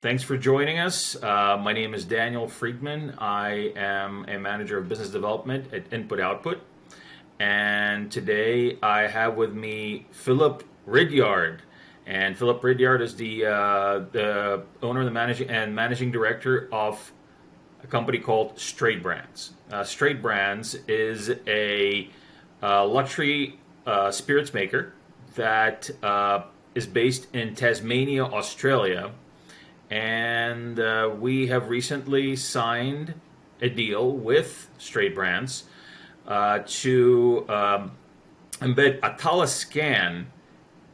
Thanks for joining us. My name is Daniel Friedman. I am a manager of business development at Input Output. And today I have with me Philip Ridyard. And Philip Ridyard is the owner, the managing director of a company called Strait Brands. Strait Brands is a luxury spirits maker that is based in Tasmania, Australia, and we have recently signed a deal with Strait Brands to embed Atala Scan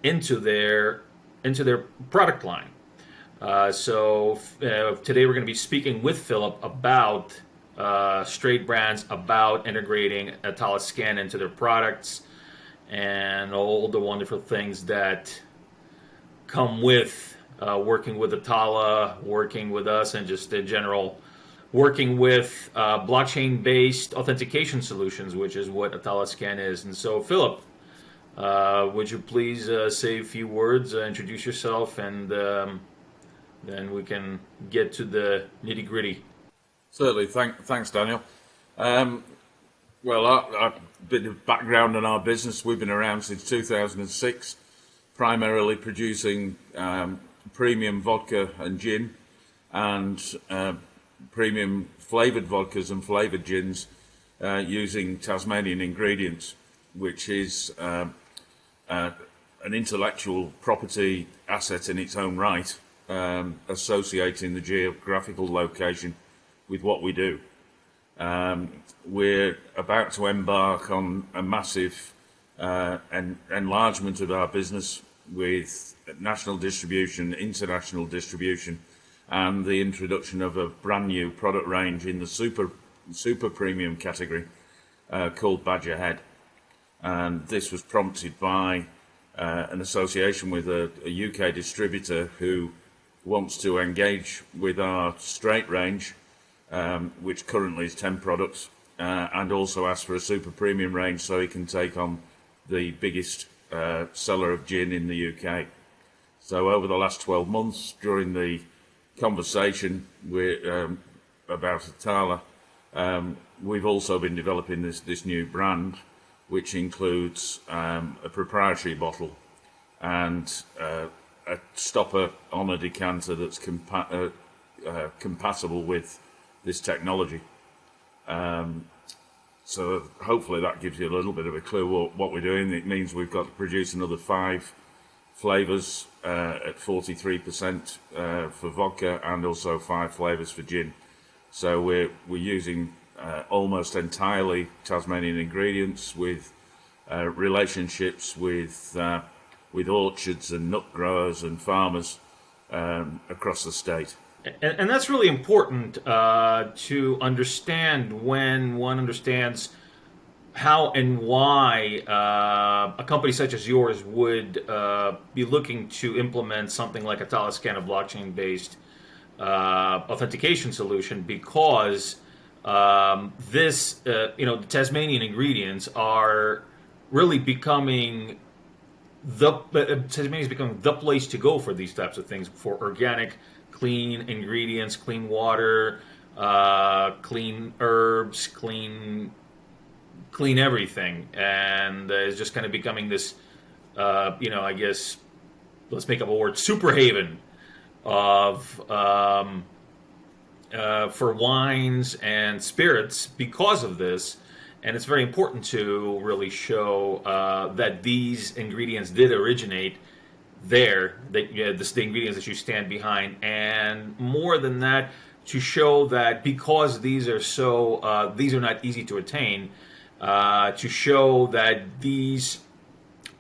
into their product line. Today we're going to be speaking with Philip about Strait Brands, about integrating Atala Scan into their products, and all the wonderful things that come with working with Atala, working with us, and just in general, working with blockchain-based authentication solutions, which is what Atala Scan is. And so, Philip, would you please say a few words, introduce yourself, and then we can get to the nitty-gritty. Certainly. Thanks, Daniel. A bit of background on our business. We've been around since 2006, primarily producing premium vodka and gin, and premium flavoured vodkas and flavoured gins using Tasmanian ingredients, which is an intellectual property asset in its own right, associating the geographical location with what we do. We're about to embark on a massive enlargement of our business with national distribution, international distribution, and the introduction of a brand new product range in the super premium category called Badger Head. And this was prompted by an association with a UK distributor who wants to engage with our straight range, which currently is 10 products, and also ask for a super premium range so he can take on the biggest seller of gin in the UK. So over the last 12 months, during the conversation about Atala, we've also been developing this new brand, which includes a proprietary bottle and a stopper on a decanter that's compatible with this technology. So hopefully that gives you a little bit of a clue what we're doing. It means we've got to produce another 5 flavours at 43% for vodka, and also 5 flavours for gin. So we're using almost entirely Tasmanian ingredients, with relationships with orchards and nut growers and farmers across the state. And that's really important to understand when one understands how and why a company such as yours would be looking to implement something like Atala Scan, a blockchain-based authentication solution, because the Tasmanian ingredients are really becoming Tasmania is becoming the place to go for these types of things, for organic, clean ingredients, clean water, clean herbs, clean everything, and it's just kind of becoming this, I guess, let's make up a word, super haven of for wines and spirits because of this. And it's very important to really show that these ingredients did originate there, that the ingredients that you stand behind, and more than that, to show that because these are not easy to attain, to show that these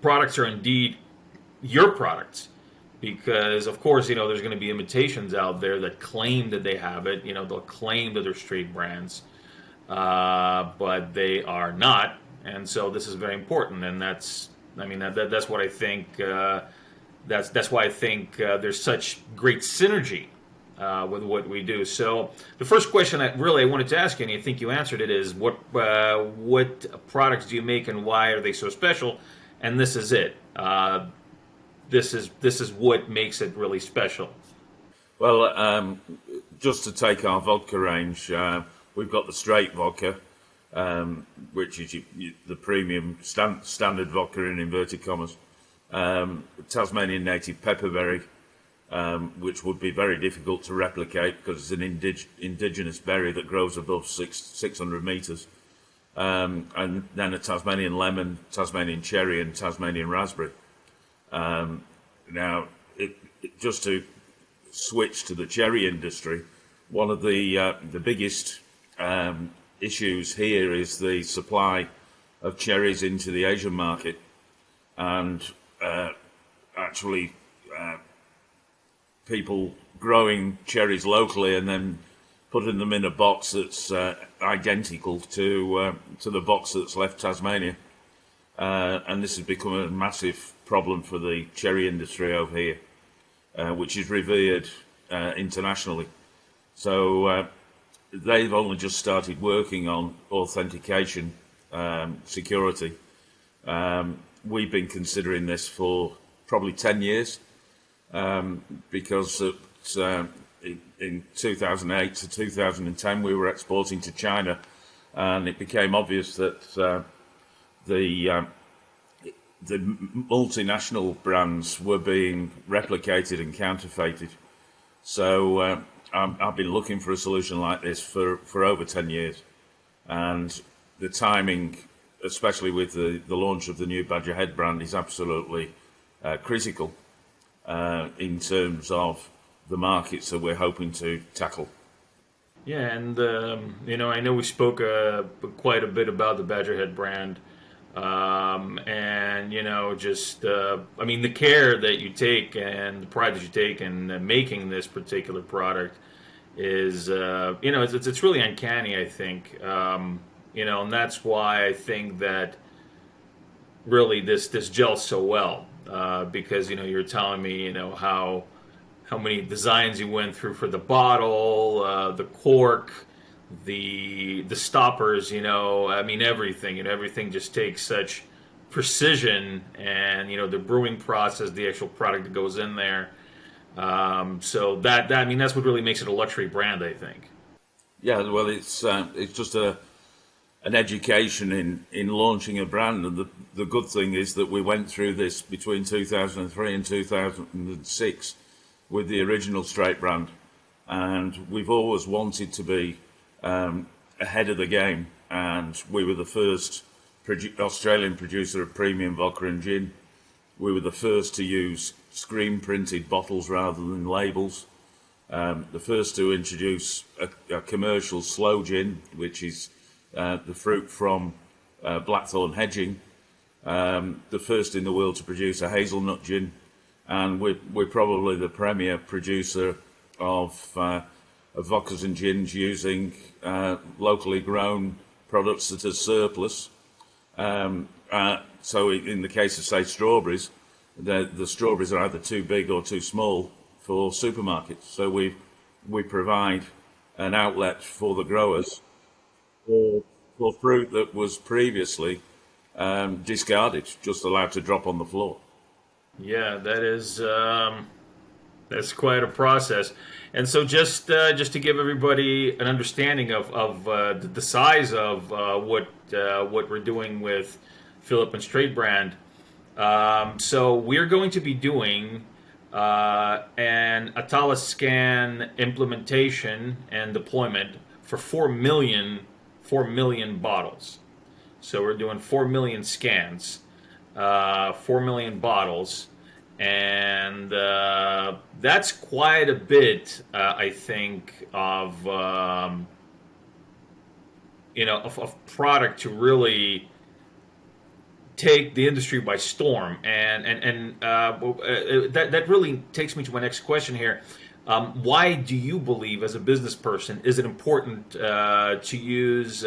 products are indeed your products. Because of course, there's going to be imitations out there that claim that they have it. They'll claim that they're Strait Brands, but they are not. And so this is very important, and that's what I think. That's why I think there's such great synergy with what we do. So the first question I wanted to ask you, and I think you answered it, is what products do you make and why are they so special? And this is it. This is what makes it really special. Well, just to take our vodka range, we've got the straight vodka, which is the premium standard vodka in inverted commas. Tasmanian native pepperberry, which would be very difficult to replicate because it's an indigenous berry that grows above 600 metres. And then a Tasmanian lemon, Tasmanian cherry, and Tasmanian raspberry. Now, just to switch to the cherry industry, one of the biggest issues here is the supply of cherries into the Asian market, and actually people growing cherries locally and then putting them in a box that's identical to the box that's left Tasmania, and this has become a massive problem for the cherry industry over here, which is revered internationally. So they've only just started working on authentication security. We've been considering this for probably 10 years because in 2008 to 2010 we were exporting to China, and it became obvious that the multinational brands were being replicated and counterfeited. So I've been looking for a solution like this for over 10 years, and the timing, especially with the launch of the new Badger Head brand, is absolutely critical in terms of the markets that we're hoping to tackle. Yeah, and I know we spoke quite a bit about the Badger Head brand, and just I mean, the care that you take and the pride that you take in making this particular product is it's really uncanny, I think, and that's why I think that really this gels so well, because you're telling me how many designs you went through for the bottle, the cork, the stoppers, I mean everything, everything just takes such precision, and the brewing process, the actual product that goes in there. So that I mean that's what really makes it a luxury brand, I think. Yeah, well, it's just an education in launching a brand, and the good thing is that we went through this between 2003 and 2006 with the original Strait brand, and we've always wanted to be ahead of the game, and we were the first Australian producer of premium vodka and gin. We were the first to use screen printed bottles rather than labels, the first to introduce a commercial slow gin, which is the fruit from blackthorn hedging, the first in the world to produce a hazelnut gin, and we're probably the premier producer of vodkas and gins using locally grown products that are surplus. So in the case of, say, strawberries, the strawberries are either too big or too small for supermarkets. So we provide an outlet for the growers for fruit that was previously discarded, just allowed to drop on the floor. Yeah, that's quite a process. And so just to give everybody an understanding of the size of what we're doing with Philip and Strait Brand, so we're going to be doing an Atala Scan implementation and deployment for 4 million bottles. So we're doing 4 million scans, 4 million bottles, and that's quite a bit, I think, of of product to really take the industry by storm. And that really takes me to my next question here. Why do you believe, as a business person, is it important to use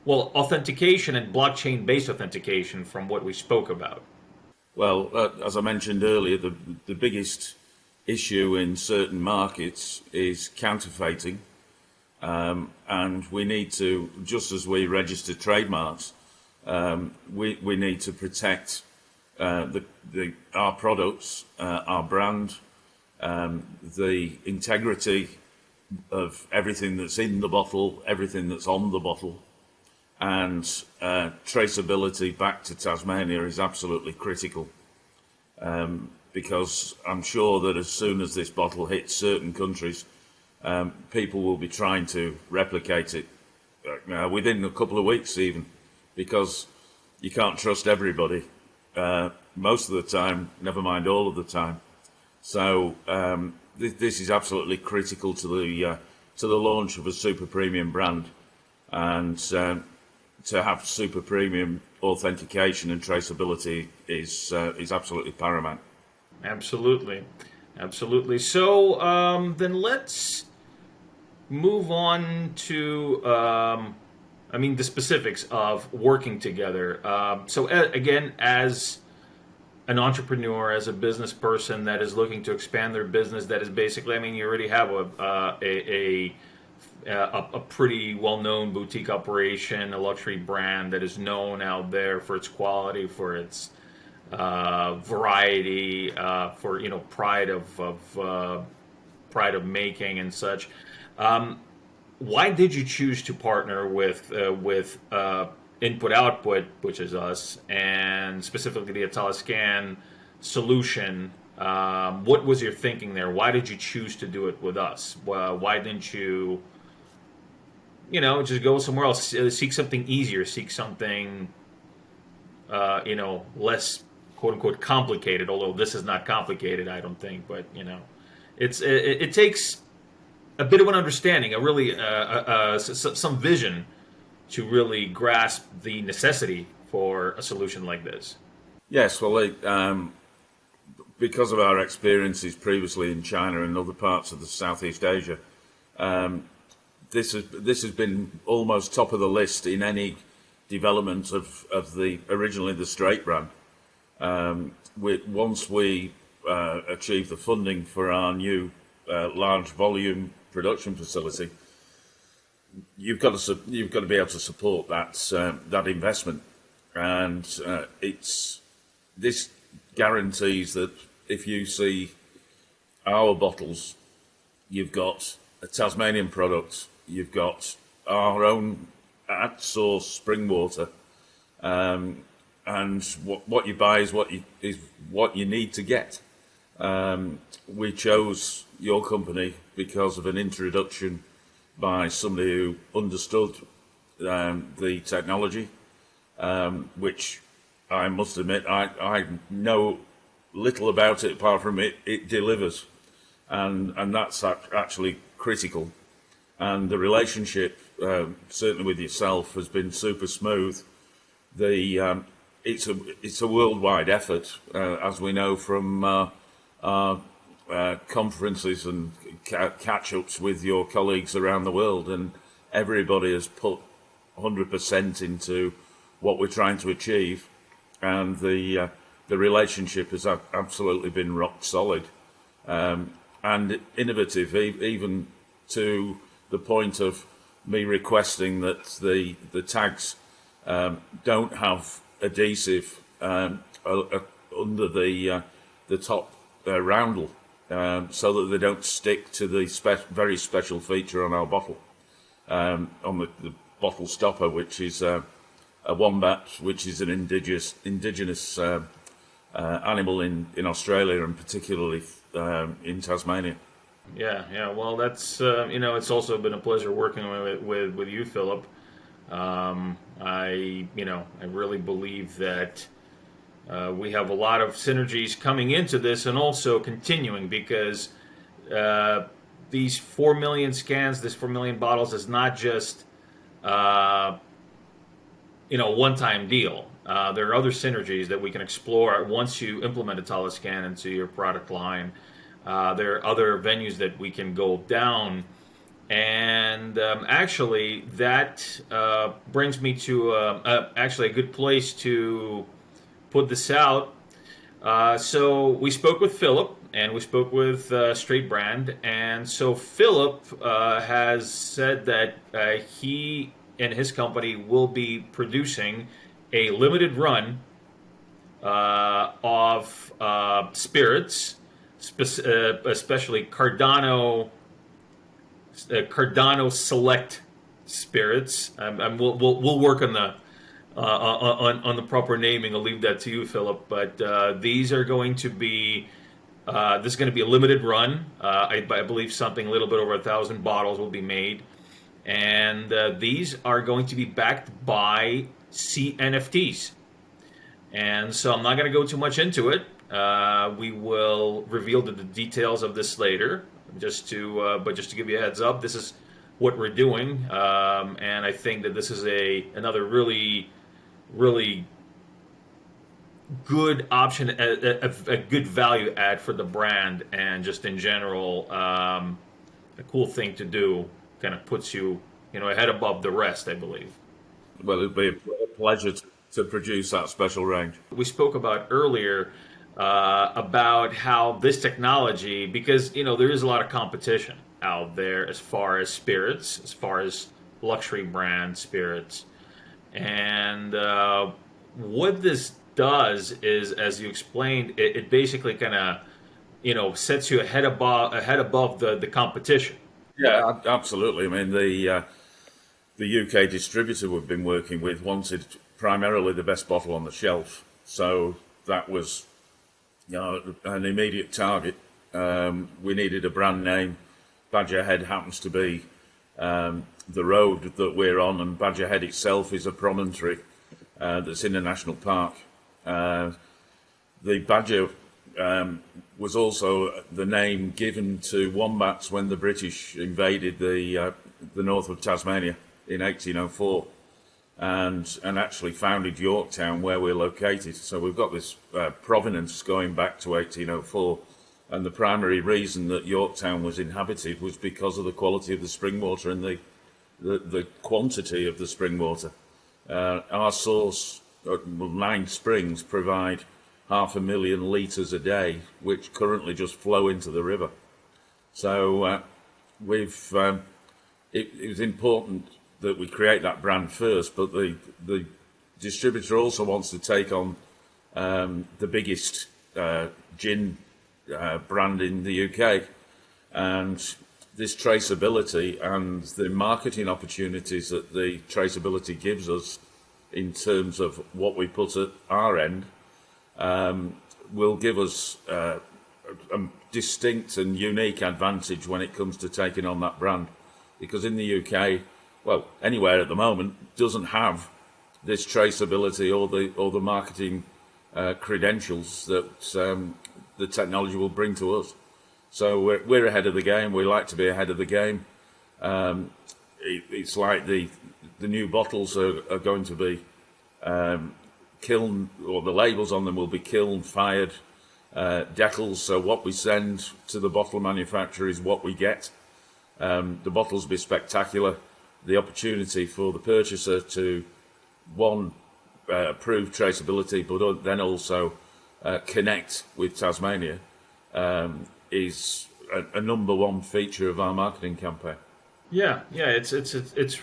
authentication and blockchain-based authentication from what we spoke about? Well, as I mentioned earlier, the biggest issue in certain markets is counterfeiting, and we need to, just as we register trademarks, we need to protect our products, our brand, the integrity of everything that's in the bottle, everything that's on the bottle, and traceability back to Tasmania is absolutely critical. Because I'm sure that as soon as this bottle hits certain countries, people will be trying to replicate it within a couple of weeks even, because you can't trust everybody most of the time, never mind all of the time. So this is absolutely critical to the launch of a super premium brand, and to have super premium authentication and traceability is absolutely paramount. Absolutely, absolutely. So then let's move on to, the specifics of working together. Again, as an entrepreneur, as a business person that is looking to expand their business, that is basically, you already have a pretty well-known boutique operation, a luxury brand that is known out there for its quality, for its variety, for pride of making and such. Why did you choose to partner with Input Output, which is us, and specifically the Atala Scan solution? What was your thinking there? Why did you choose to do it with us? Why didn't you, just go somewhere else, seek something easier, seek something, less quote unquote complicated? Although this is not complicated, I don't think, but it takes a bit of an understanding, some vision to really grasp the necessity for a solution like this. Yes, well, because of our experiences previously in China and other parts of the Southeast Asia, this has been almost top of the list in any development of originally the Strait brand. Once we achieved the funding for our new large volume production facility, you've got to be able to support that investment, and this guarantees that if you see our bottles, you've got a Tasmanian product, you've got our own at source spring water, and what you buy is what you need to get. We chose your company because of an introduction by somebody who understood the technology, which I must admit I know little about it apart from it delivers, and that's actually critical. And the relationship, certainly with yourself, has been super smooth. It's a worldwide effort, as we know from our conferences and catch-ups with your colleagues around the world, and everybody has put 100% into what we're trying to achieve, and the relationship has absolutely been rock solid, and innovative, even to the point of me requesting that the tags don't have adhesive under the top roundel, so that they don't stick to the very special feature on our bottle, on the bottle stopper, which is a wombat, which is an indigenous animal in Australia, and particularly in Tasmania. Yeah. Well, that's it's also been a pleasure working with you, Philip. I really believe that we have a lot of synergies coming into this and also continuing, because these 4 million scans, this 4 million bottles is not just one-time deal. There are other synergies that we can explore once you implement Atala Scan into your product line. There are other venues that we can go down, and actually that brings me to actually a good place to put this out. So we spoke with Philip, and we spoke with Strait Brand, and so Philip has said that he and his company will be producing a limited run of spirits especially Cardano Select spirits. We'll work on the on the proper naming. I'll leave that to you, Philip. But these are going to be this is going to be a limited run. I believe something a little bit over 1,000 bottles will be made, and these are going to be backed by CNFTs. And so I'm not going to go too much into it. We will reveal the details of this later. But just to give you a heads up, this is what we're doing, and I think that this is another really good option, a good value add for the brand, and just in general, a cool thing to do. Kind of puts you, ahead above the rest, I believe. Well, it'd be a pleasure to produce that special range. We spoke about earlier about how this technology, because there is a lot of competition out there as far as spirits, as far as luxury brand spirits, and what this does is, as you explained, it basically kind of sets you ahead above the competition. Yeah, absolutely. I mean, the UK distributor we've been working with wanted primarily the best bottle on the shelf, so that was an immediate target. We needed a brand name. Badger Head happens to be the road that we're on, and Badger Head itself is a promontory that's in a national park. The badger was also the name given to wombats when the British invaded the north of Tasmania in 1804, and actually founded Yorktown, where we're located. So we've got this provenance going back to 1804, and the primary reason that Yorktown was inhabited was because of the quality of the spring water and the quantity of the spring water. Our source, 9 springs, provide 500,000 litres a day, which currently just flow into the river. So it was important that we create that brand first, but the distributor also wants to take on the biggest gin brand in the UK, and this traceability and the marketing opportunities that the traceability gives us in terms of what we put at our end will give us a distinct and unique advantage when it comes to taking on that brand, because in the UK, well, anywhere at the moment, doesn't have this traceability or the marketing credentials that the technology will bring to us. So we're ahead of the game. We like to be ahead of the game. It's like the new bottles are going to be kiln, or the labels on them will be kiln fired decals. So what we send to the bottle manufacturer is what we get. The bottles will be spectacular. The opportunity for the purchaser to, one, prove traceability, but then also connect with Tasmania is a number one feature of our marketing campaign. Yeah, it's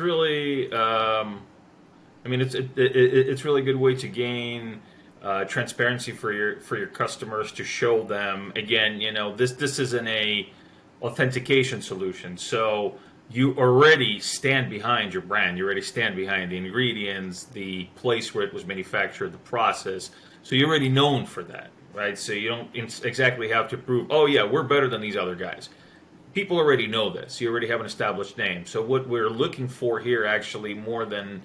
really, it's really a good way to gain transparency for your customers, to show them again, this isn't a authentication solution, so you already stand behind your brand. You already stand behind the ingredients, the place where it was manufactured, the process. So you're already known for that, right? So you don't exactly have to prove, oh yeah, we're better than these other guys. People already know this. You already have an established name. So what we're looking for here, actually, more than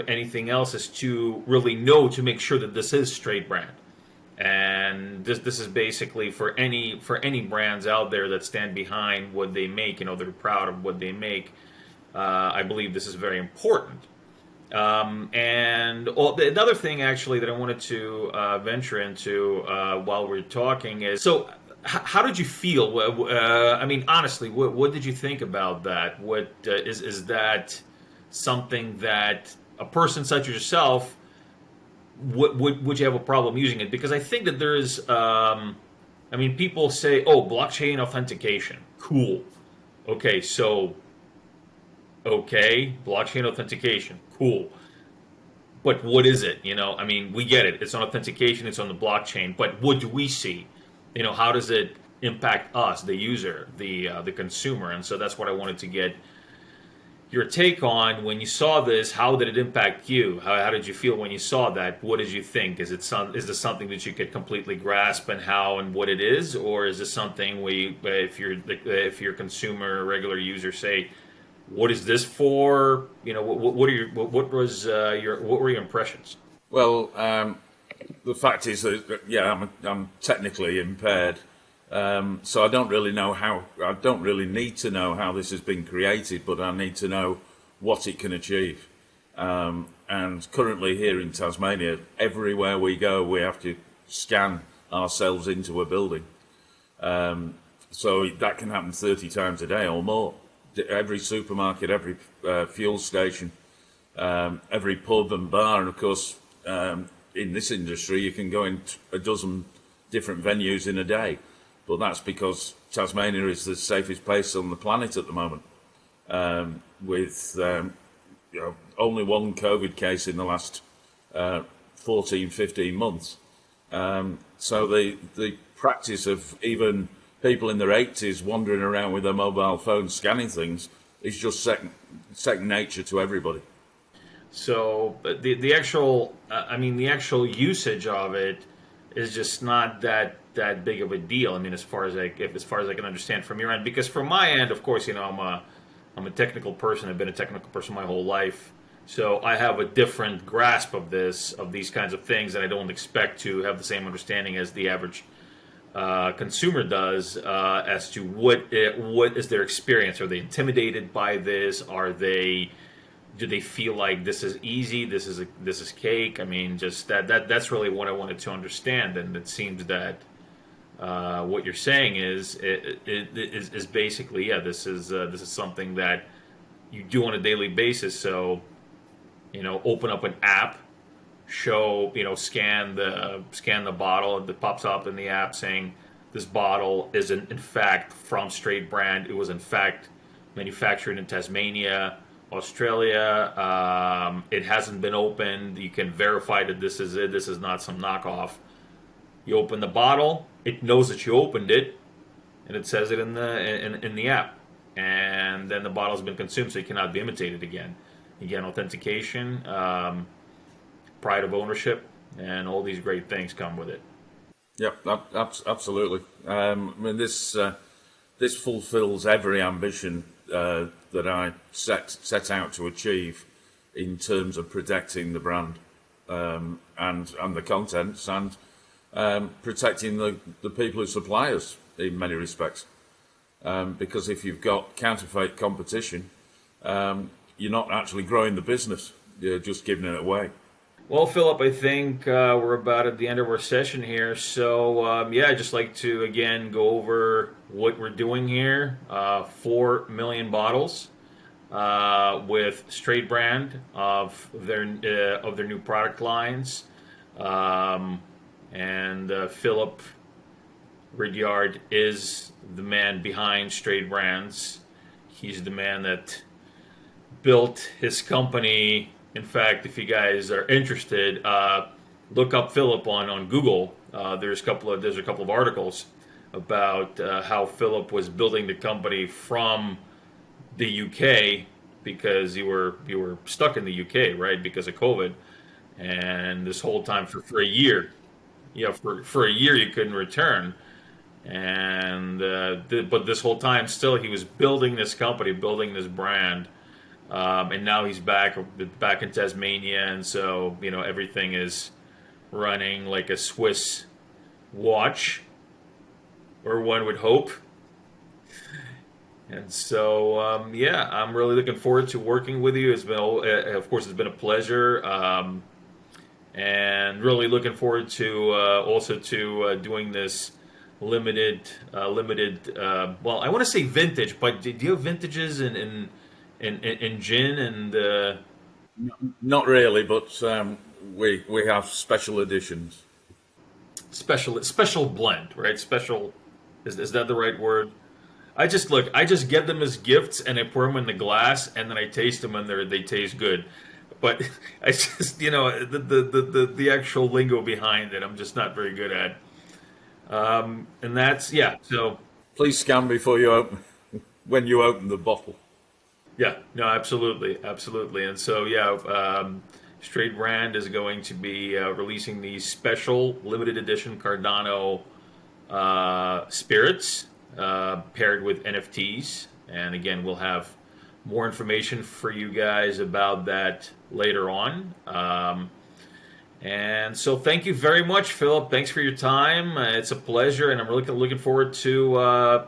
anything else, is to really know, to make sure that this is Strait Brand. And this is basically for any brands out there that stand behind what they make. They're proud of what they make. I believe this is very important. And another thing, actually, that I wanted to venture into while we're talking is, so how did you feel? Honestly, what did you think about that? What is that something that a person such as yourself, would you have a problem using it? Because I think that there's, people say, oh, blockchain authentication, cool. Okay, blockchain authentication, cool. But what is it? We get it. It's on authentication. It's on the blockchain. But what do we see? How does it impact us, the user, the consumer. And so that's what I wanted to get your take on when you saw this. How did it impact you? How did you feel when you saw that? What did you think? Is this something that you could completely grasp and how and what it is, or is this something if you're a consumer, regular user, say, what is this for? What were your impressions? Well, the fact is that yeah, I'm technically impaired, so I don't really know how. I don't really need to know how this has been created, but I need to know what it can achieve. And currently here in Tasmania, everywhere we go, we have to scan ourselves into a building. So that can happen 30 times a day or more. Every supermarket, every fuel station, every pub and bar, and of course, in this industry, you can go in a dozen different venues in a day. But that's because Tasmania is the safest place on the planet at the moment, with only one COVID case in the last 14, 15 months. So the practice of even people in their 80s wandering around with their mobile phones scanning things is just second nature to everybody. So the actual, the actual usage of it is just not that big of a deal. I mean, as far as I can understand from your end, because from my end, of course, I'm a technical person. I've been a technical person my whole life, so I have a different grasp of these kinds of things, and I don't expect to have the same understanding as the average consumer does as to what is their experience. Are they intimidated by this? Do they feel like this is easy? This is cake? I mean, just that's really what I wanted to understand. And it seems that what you're saying is basically, yeah, this is something that you do on a daily basis. So, open up an app, show, scan the bottle that pops up in the app saying this bottle isn't in fact from Strait Brand. It was in fact manufactured in Tasmania, Australia. It hasn't been opened. You can verify that this is it. This is not some knockoff. You open the bottle, it knows that you opened it, and it says it in the app. And then the bottle's been consumed, so it cannot be imitated again. Again, authentication, pride of ownership, and all these great things come with it. Yep, absolutely. This fulfills every ambition that I set out to achieve in terms of protecting the brand and the contents and protecting the people who supply us in many respects. Because if you've got counterfeit competition, you're not actually growing the business; you're just giving it away. Well, Philip, I think we're about at the end of our session here. So, I'd just like to, again, go over what we're doing here. 4 million bottles with Strait Brand of their new product lines. And Philip Ridyard is the man behind Strait Brands. He's the man that built his company. In fact, if you guys are interested, look up Philip on Google. There's a couple of articles about how Philip was building the company from the UK because you were stuck in the UK, right, because of COVID, and this whole time for a year, for a year you couldn't return, and but this whole time still he was building this company, building this brand. And now he's back in Tasmania, and so everything is running like a Swiss watch, or one would hope. And so I'm really looking forward to working with you. It's been, of course, it's been a pleasure, and really looking forward to also to doing this limited. Well, I want to say vintage, but do you have vintages in gin and Not really, but we have special editions. special blend, right? Special is that the right word? I just get them as gifts and I pour them in the glass and then I taste them and they taste good. But I just the actual lingo behind it I'm just not very good at. And that's, yeah. So Please scan before you open, when you open the bottle. yeah, no, absolutely, absolutely. And so, yeah, Strait Brand is going to be releasing these special limited edition Cardano spirits paired with NFTs. And again, we'll have more information for you guys about that later on. And so, thank you very much, Philip. Thanks for your time. It's a pleasure, and I'm really looking forward to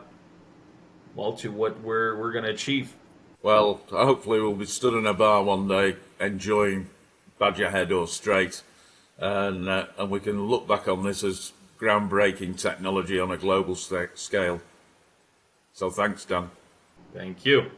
to what we're going to achieve. Well, hopefully we'll be stood in a bar one day enjoying Badger Head or Strait, and we can look back on this as groundbreaking technology on a global scale. So thanks, Dan. Thank you.